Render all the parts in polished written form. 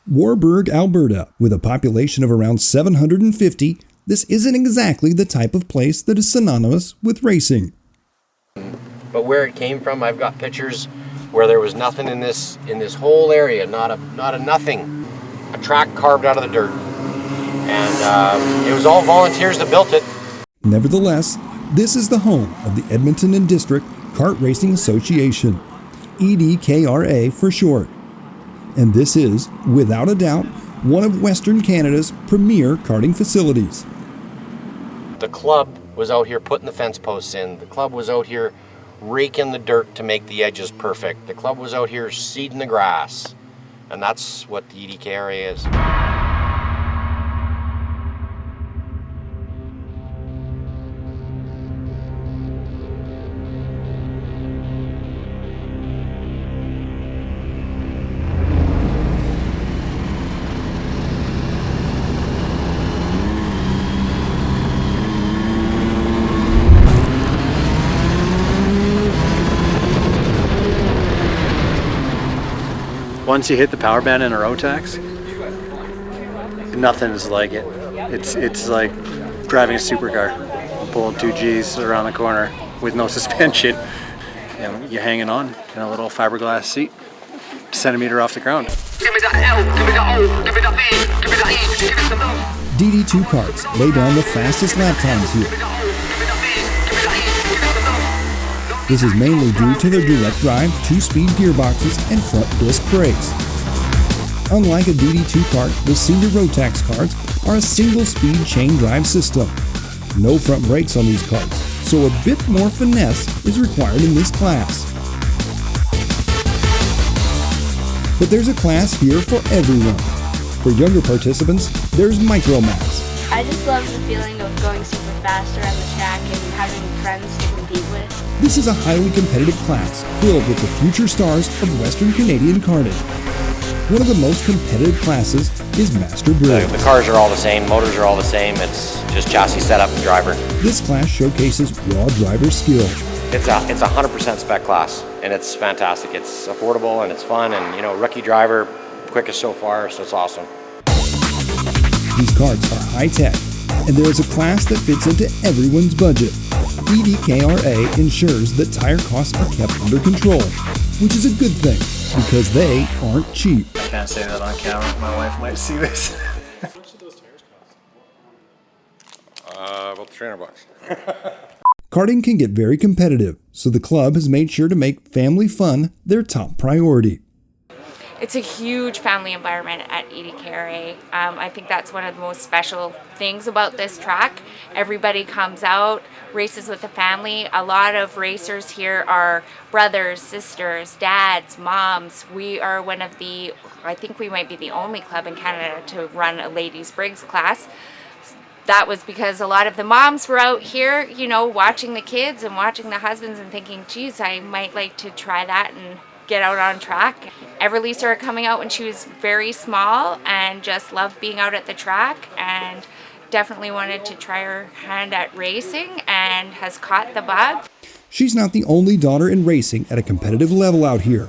Warburg, Alberta, with a population of around 750, this isn't exactly the type of place that is synonymous with racing. But where it came from, I've got pictures where there was nothing in this whole area, not a nothing, a track carved out of the dirt, and it was all volunteers that built it. Nevertheless, this is the home of the Edmonton and District Kart Racing Association, EDKRA for short. And this is, without a doubt, one of Western Canada's premier karting facilities. The club was out here putting the fence posts in. The club was out here raking the dirt to make the edges perfect. The club was out here seeding the grass. And that's what the EDKRA is. Once you hit the power band in a Rotax, nothing is like it. It's like driving a supercar, pulling 2 Gs around the corner with no suspension. And you're hanging on in a little fiberglass seat, a centimeter off the ground. Give me that L, give me that O, give me that V, give me that E, give me some love. DD2 karts lay down the fastest lap times here. This is mainly due to their direct drive, 2-speed gearboxes, and front disc brakes. Unlike a DD2 kart, the senior Rotax karts are a single-speed chain drive system. No front brakes on these karts, so a bit more finesse is required in this class. But there's a class here for everyone. For younger participants, there's Micromax. I just love the feeling of going super fast around the track and having friends to compete with. This is a highly competitive class filled with the future stars of Western Canadian karting. One of the most competitive classes is Master Bridge. The cars are all the same, motors are all the same, it's just chassis setup and driver. This class showcases raw driver skill. It's a 100% spec class, and it's fantastic. It's affordable and it's fun, and rookie driver, quickest so far, so it's awesome. These karts are high-tech, and there is a class that fits into everyone's budget. EDKRA ensures that tire costs are kept under control, which is a good thing, because they aren't cheap. I can't say that on camera, my wife might see this. How much do those tires cost? About $300. Karting can get very competitive, so the club has made sure to make family fun their top priority. It's a huge family environment at EDKRA. I think that's one of the most special things about this track. Everybody comes out, races with the family. A lot of racers here are brothers, sisters, dads, moms. We are one of I think we might be the only club in Canada to run a ladies' Briggs class. That was because a lot of the moms were out here, watching the kids and watching the husbands and thinking, geez, I might like to try that and get out on track. Everly started coming out when she was very small and just loved being out at the track and definitely wanted to try her hand at racing and has caught the bug. She's not the only daughter in racing at a competitive level out here.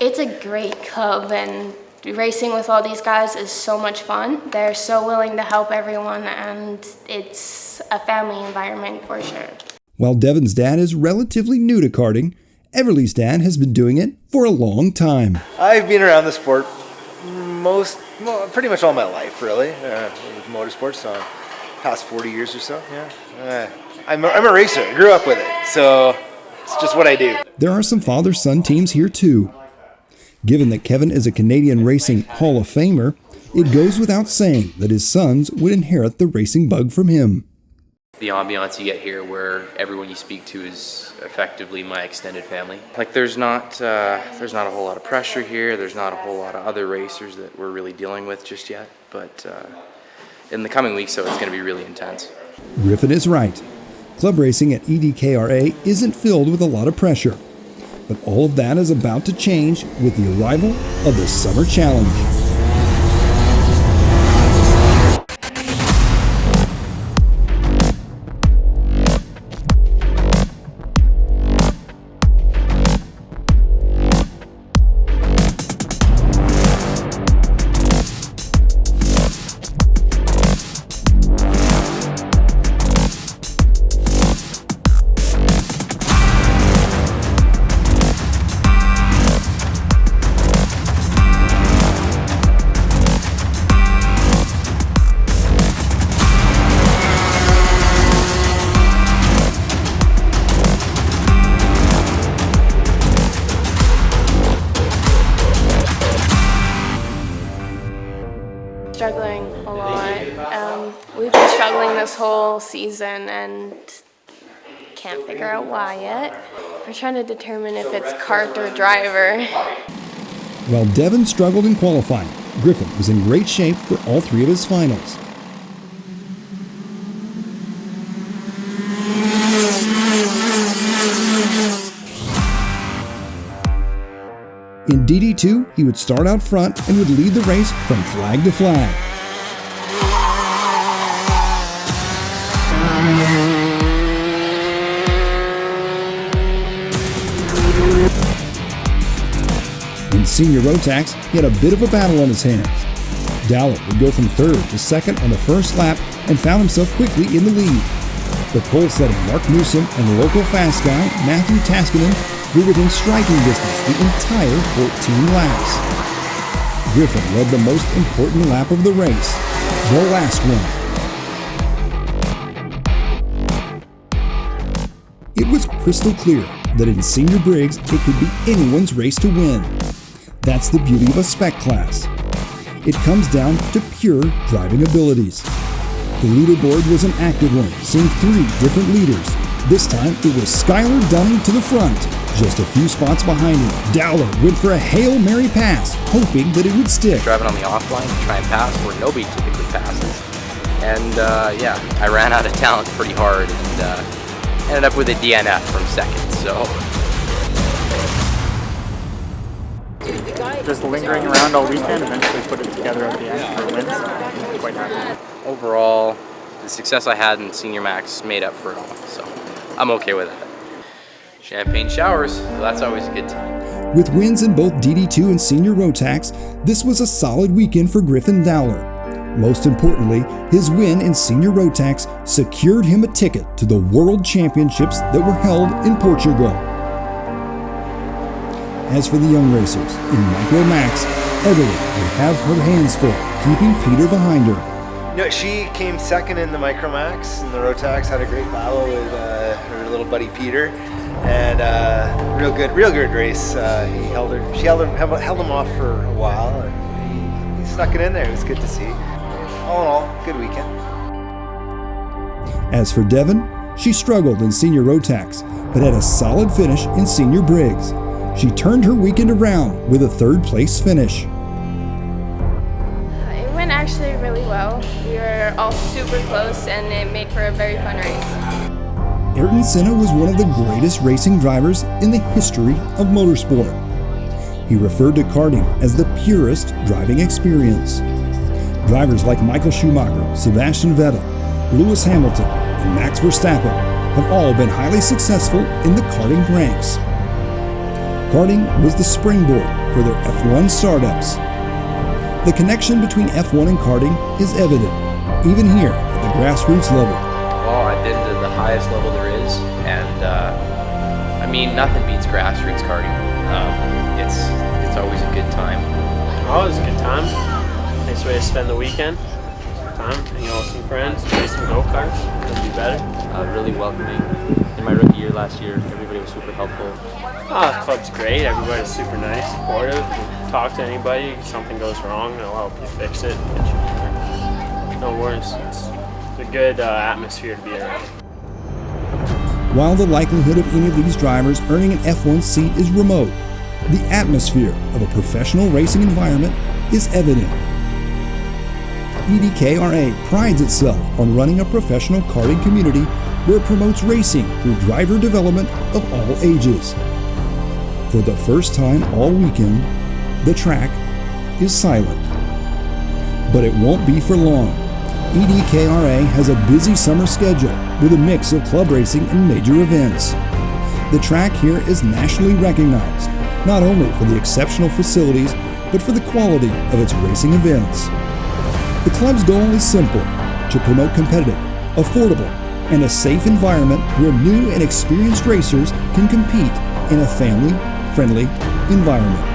It's a great club, and racing with all these guys is so much fun. They're so willing to help everyone, and it's a family environment for sure. While Devin's dad is relatively new to karting, Everly's dad has been doing it for a long time. I've been around the sport pretty much all my life, really, with motorsports, so past 40 years or so, yeah. I'm a racer, I grew up with it, so it's just what I do. There are some father-son teams here too. Given that Kevin is a Canadian Racing Hall of Famer, it goes without saying that his sons would inherit the racing bug from him. The ambiance you get here where everyone you speak to is effectively my extended family. Like there's not a whole lot of pressure here, there's not a whole lot of other racers that we're really dealing with just yet, but in the coming weeks, so it's going to be really intense. Griffin is right. Club racing at EDKRA isn't filled with a lot of pressure, but all of that is about to change with the arrival of the Summer Challenge. this whole season and can't figure out why yet. We're trying to determine if it's kart or driver. While Devin struggled in qualifying, Griffin was in great shape for all three of his finals. In DD2, he would start out front and would lead the race from flag to flag. In senior road tax, he had a bit of a battle on his hands. Dowler would go from third to second on the first lap and found himself quickly in the lead. The pole-setting Mark Newsom and local fast guy Matthew Taskinen were within striking distance the entire 14 laps. Griffin led the most important lap of the race, the last one. It was crystal clear that in Senior Briggs it could be anyone's race to win. That's the beauty of a spec class. It comes down to pure driving abilities. The leaderboard was an active one, seeing 3 different leaders. This time it was Skylar Dunning to the front. Just a few spots behind him, Dowler went for a Hail Mary pass, hoping that it would stick. Driving on the offline to try and pass where nobody typically passes. And yeah, I ran out of talent pretty hard and ended up with a DNF from second, so. Just lingering around all weekend, eventually put it together at the end for wins. I'm quite happy. Overall, the success I had in Senior Max made up for it all, so I'm okay with it. Champagne showers, so that's always a good time. With wins in both DD2 and Senior Rotax, this was a solid weekend for Griffin Dowler. Most importantly, his win in Senior Rotax secured him a ticket to the World Championships that were held in Portugal. As for the young racers, in Micro Max, Evelyn would have her hands full, keeping Peter behind her. No, she came second in the Micromax, and the Rotax had a great battle with her little buddy Peter, and real good race. She held him off for a while, and he snuck it in there. It was good to see. All in all, good weekend. As for Devin, she struggled in Senior Rotax, but had a solid finish in Senior Briggs. She turned her weekend around with a 3rd place finish. It went actually really well. We were all super close and it made for a very fun race. Ayrton Senna was one of the greatest racing drivers in the history of motorsport. He referred to karting as the purest driving experience. Drivers like Michael Schumacher, Sebastian Vettel, Lewis Hamilton, and Max Verstappen have all been highly successful in the karting ranks. Karting was the springboard for their F1 startups. The connection between F1 and karting is evident, even here at the grassroots level. Well, I've been to the highest level there is, and I mean, nothing beats grassroots karting. It's always a good time. Oh, it was a good time. Nice way to spend the weekend. Hanging out with some friends, play some go-karts. Couldn't be better. Really welcoming. In my rookie year last year, everybody was super helpful. Oh, the club's great. Everybody's super nice, supportive. You talk to anybody, if something goes wrong, they'll help you fix it. Get you better. No worries. It's a good atmosphere to be around. While the likelihood of any of these drivers earning an F1 seat is remote, the atmosphere of a professional racing environment is evident. EDKRA prides itself on running a professional karting community where it promotes racing through driver development of all ages. For the first time all weekend, the track is silent. But it won't be for long. EDKRA has a busy summer schedule with a mix of club racing and major events. The track here is nationally recognized, not only for the exceptional facilities, but for the quality of its racing events. The club's goal is simple: to promote competitive, affordable, and a safe environment where new and experienced racers can compete in a family-friendly environment.